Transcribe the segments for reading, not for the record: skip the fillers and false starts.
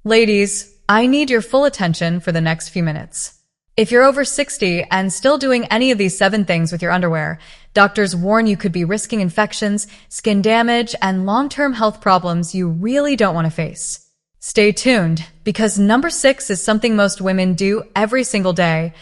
Ladies, I need your full attention for the next few minutes. If you're over 60 and still doing any of these 7 things with your underwear, doctors warn you could be risking infections, skin damage, and long-term health problems you really don't want to face. Stay tuned, because number 6 is something most women do every single day,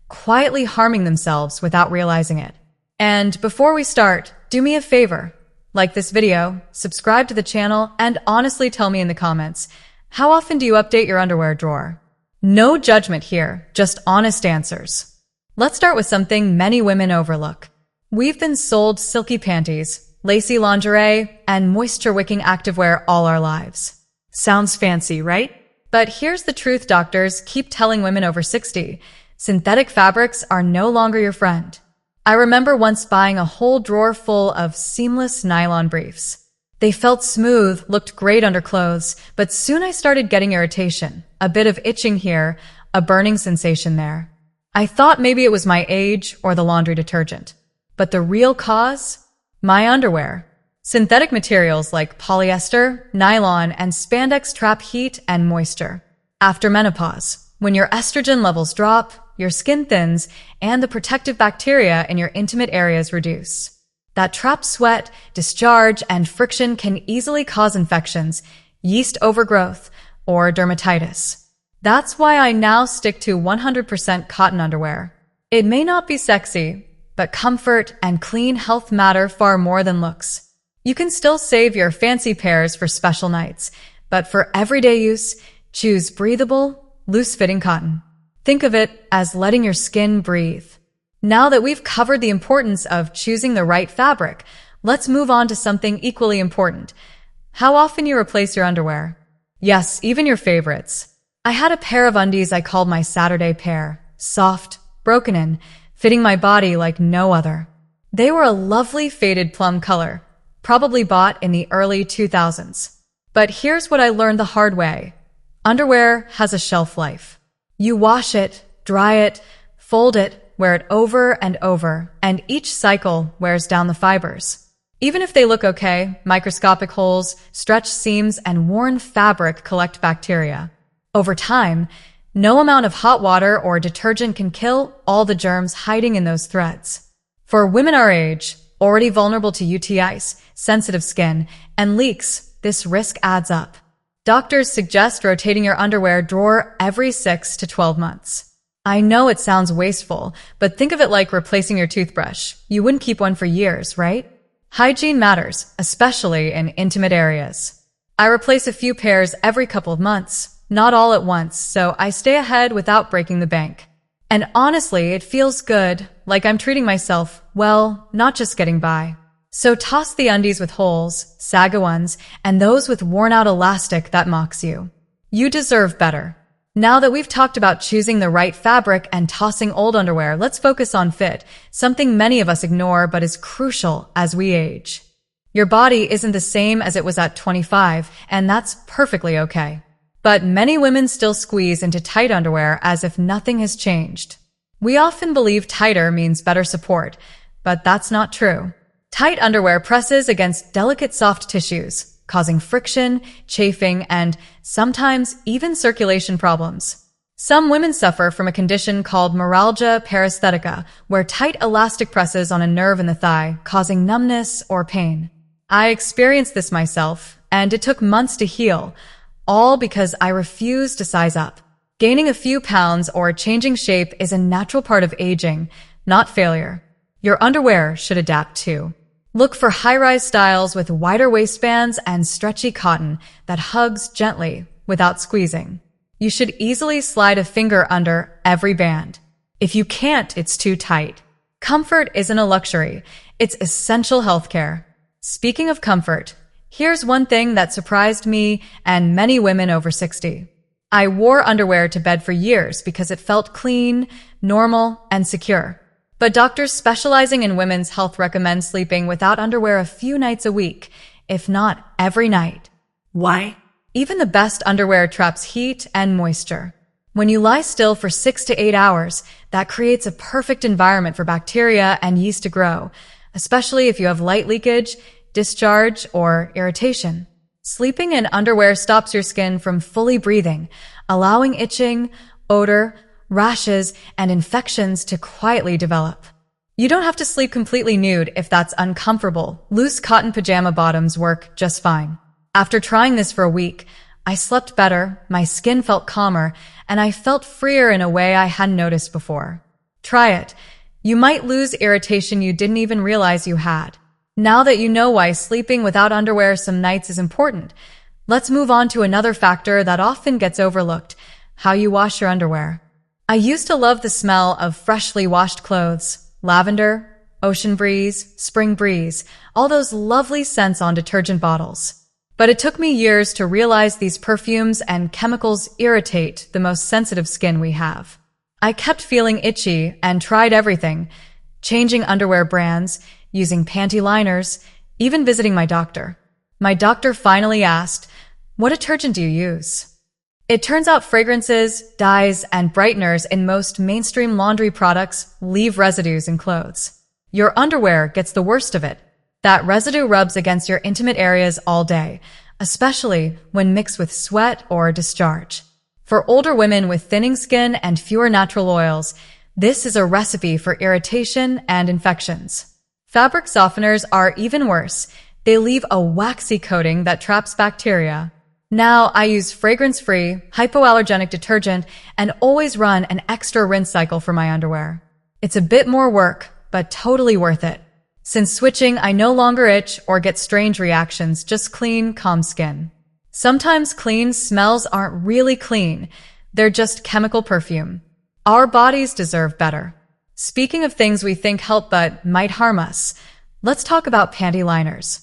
quietly harming themselves without realizing it. And before we start, do me a favor. Like this video, subscribe to the channel, and honestly tell me in the comments, how often do you update your underwear drawer? No judgment here, just honest answers. Let's start with something many women overlook. We've been sold silky panties, lacy lingerie, and moisture-wicking activewear all our lives. Sounds fancy, right? But here's the truth doctors keep telling women over 60. Synthetic fabrics are no longer your friend. I remember once buying a whole drawer full of seamless nylon briefs. They felt smooth, looked great under clothes, but soon I started getting irritation, a bit of itching here, a burning sensation there. I thought maybe it was my age or the laundry detergent. But the real cause? My underwear. Synthetic materials like polyester, nylon, and spandex trap heat and moisture. After menopause, when your estrogen levels drop, your skin thins, and the protective bacteria in your intimate areas reduce. That trapped sweat, discharge, and friction can easily cause infections, yeast overgrowth, or dermatitis. That's why I now stick to 100% cotton underwear. It may not be sexy, but comfort and clean health matter far more than looks. You can still save your fancy pairs for special nights, but for everyday use, choose breathable, loose-fitting cotton. Think of it as letting your skin breathe. Now that we've covered the importance of choosing the right fabric, let's move on to something equally important. How often you replace your underwear. Yes, even your favorites. I had a pair of undies I called my Saturday pair. Soft, broken in, fitting my body like no other. They were a lovely faded plum color, probably bought in the early 2000s. But here's what I learned the hard way. Underwear has a shelf life. You wash it, dry it, fold it, wear it over and over, and each cycle wears down the fibers. Even if they look okay, microscopic holes, stretched seams, and worn fabric collect bacteria. Over time, no amount of hot water or detergent can kill all the germs hiding in those threads. For women our age, already vulnerable to UTIs, sensitive skin, and leaks, this risk adds up. Doctors suggest rotating your underwear drawer every 6 to 12 months. I know it sounds wasteful, but think of it like replacing your toothbrush. You wouldn't keep one for years, right? Hygiene matters, especially in intimate areas. I replace a few pairs every couple of months, not all at once, so I stay ahead without breaking the bank. And honestly, it feels good, like I'm treating myself, well, not just getting by. So toss the undies with holes, saga ones, and those with worn-out elastic that mocks you. You deserve better. Now that we've talked about choosing the right fabric and tossing old underwear, let's focus on fit, something many of us ignore but is crucial as we age. Your body isn't the same as it was at 25, and that's perfectly okay. But many women still squeeze into tight underwear as if nothing has changed. We often believe tighter means better support, but that's not true. Tight underwear presses against delicate soft tissues, causing friction, chafing, and sometimes even circulation problems. Some women suffer from a condition called meralgia paresthetica, where tight elastic presses on a nerve in the thigh, causing numbness or pain. I experienced this myself, and it took months to heal, all because I refused to size up. Gaining a few pounds or changing shape is a natural part of aging, not failure. Your underwear should adapt too. Look for high-rise styles with wider waistbands and stretchy cotton that hugs gently without squeezing. You should easily slide a finger under every band. If you can't, it's too tight. Comfort isn't a luxury. It's essential healthcare. Speaking of comfort, here's one thing that surprised me and many women over 60. I wore underwear to bed for years because it felt clean, normal, and secure. But doctors specializing in women's health recommend sleeping without underwear a few nights a week, if not every night. Why? Even the best underwear traps heat and moisture. When you lie still for 6 to 8 hours, that creates a perfect environment for bacteria and yeast to grow, especially if you have light leakage, discharge, or irritation. Sleeping in underwear stops your skin from fully breathing, allowing itching, odor, rashes, and infections to quietly develop. You don't have to sleep completely nude if that's uncomfortable. Loose cotton pajama bottoms work just fine. After trying this for a week, I slept better, my skin felt calmer, and I felt freer in a way I hadn't noticed before. Try it. You might lose irritation you didn't even realize you had. Now that you know why sleeping without underwear some nights is important, let's move on to another factor that often gets overlooked: how you wash your underwear. I used to love the smell of freshly washed clothes. Lavender, ocean breeze, spring breeze, all those lovely scents on detergent bottles. But it took me years to realize these perfumes and chemicals irritate the most sensitive skin we have. I kept feeling itchy and tried everything, changing underwear brands, using panty liners, even visiting my doctor. My doctor finally asked, "What detergent do you use?" It turns out fragrances, dyes, and brighteners in most mainstream laundry products leave residues in clothes. Your underwear gets the worst of it. That residue rubs against your intimate areas all day, especially when mixed with sweat or discharge. For older women with thinning skin and fewer natural oils, this is a recipe for irritation and infections. Fabric softeners are even worse. They leave a waxy coating that traps bacteria. Now I use fragrance-free, hypoallergenic detergent and always run an extra rinse cycle for my underwear. It's a bit more work, but totally worth it. Since switching, I no longer itch or get strange reactions, just clean, calm skin. Sometimes clean smells aren't really clean. They're just chemical perfume. Our bodies deserve better. Speaking of things we think help but might harm us, let's talk about panty liners.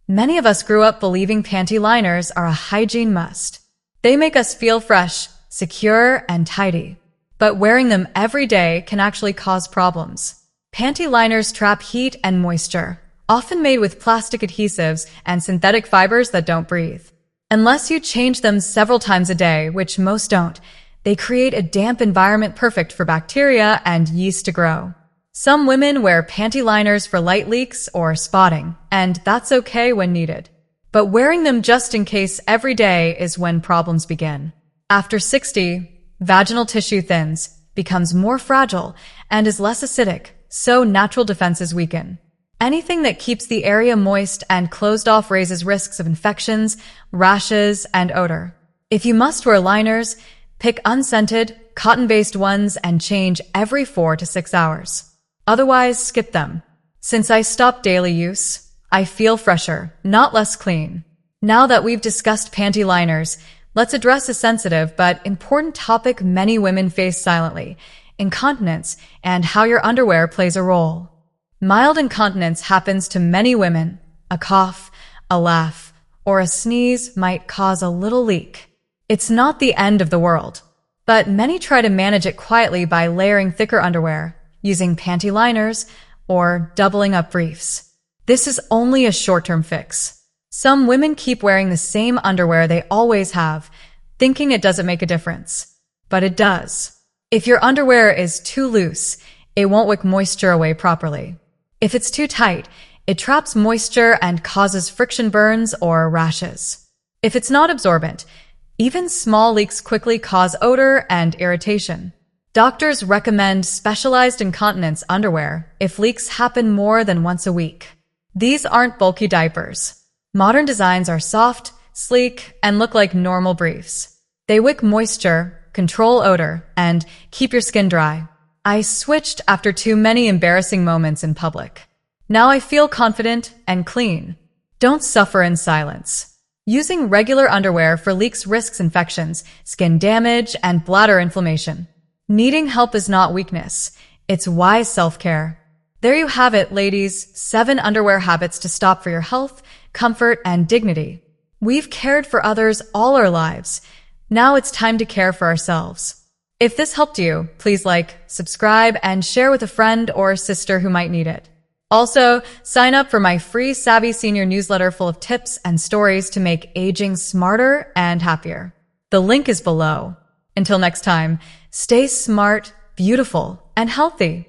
Many of us grew up believing panty liners are a hygiene must. They make us feel fresh, secure, and tidy. But wearing them every day can actually cause problems. Panty liners trap heat and moisture, often made with plastic adhesives and synthetic fibers that don't breathe. Unless you change them several times a day, which most don't, they create a damp environment perfect for bacteria and yeast to grow. Some women wear panty liners for light leaks or spotting, and that's okay when needed. But wearing them just in case every day is when problems begin. After 60, vaginal tissue thins, becomes more fragile, and is less acidic, so natural defenses weaken. Anything that keeps the area moist and closed off raises risks of infections, rashes, and odor. If you must wear liners, pick unscented, cotton-based ones and change every 4 to 6 hours. Otherwise, skip them. Since I stopped daily use, I feel fresher, not less clean. Now that we've discussed panty liners, let's address a sensitive but important topic many women face silently: incontinence and how your underwear plays a role. Mild incontinence happens to many women. A cough, a laugh, or a sneeze might cause a little leak. It's not the end of the world, but many try to manage it quietly by layering thicker underwear, using panty liners, or doubling up briefs. This is only a short-term fix. Some women keep wearing the same underwear they always have, thinking it doesn't make a difference. But it does. If your underwear is too loose, it won't wick moisture away properly. If it's too tight, it traps moisture and causes friction burns or rashes. If it's not absorbent, even small leaks quickly cause odor and irritation. Doctors recommend specialized incontinence underwear if leaks happen more than once a week. These aren't bulky diapers. Modern designs are soft, sleek, and look like normal briefs. They wick moisture, control odor, and keep your skin dry. I switched after too many embarrassing moments in public. Now I feel confident and clean. Don't suffer in silence. Using regular underwear for leaks risks infections, skin damage, and bladder inflammation. Needing help is not weakness. It's wise self-care. There you have it, ladies. 7 underwear habits to stop for your health, comfort, and dignity. We've cared for others all our lives. Now it's time to care for ourselves. If this helped you, please like, subscribe, and share with a friend or sister who might need it. Also, sign up for my free Savvy Senior newsletter full of tips and stories to make aging smarter and happier. The link is below. Until next time, stay smart, beautiful, and healthy.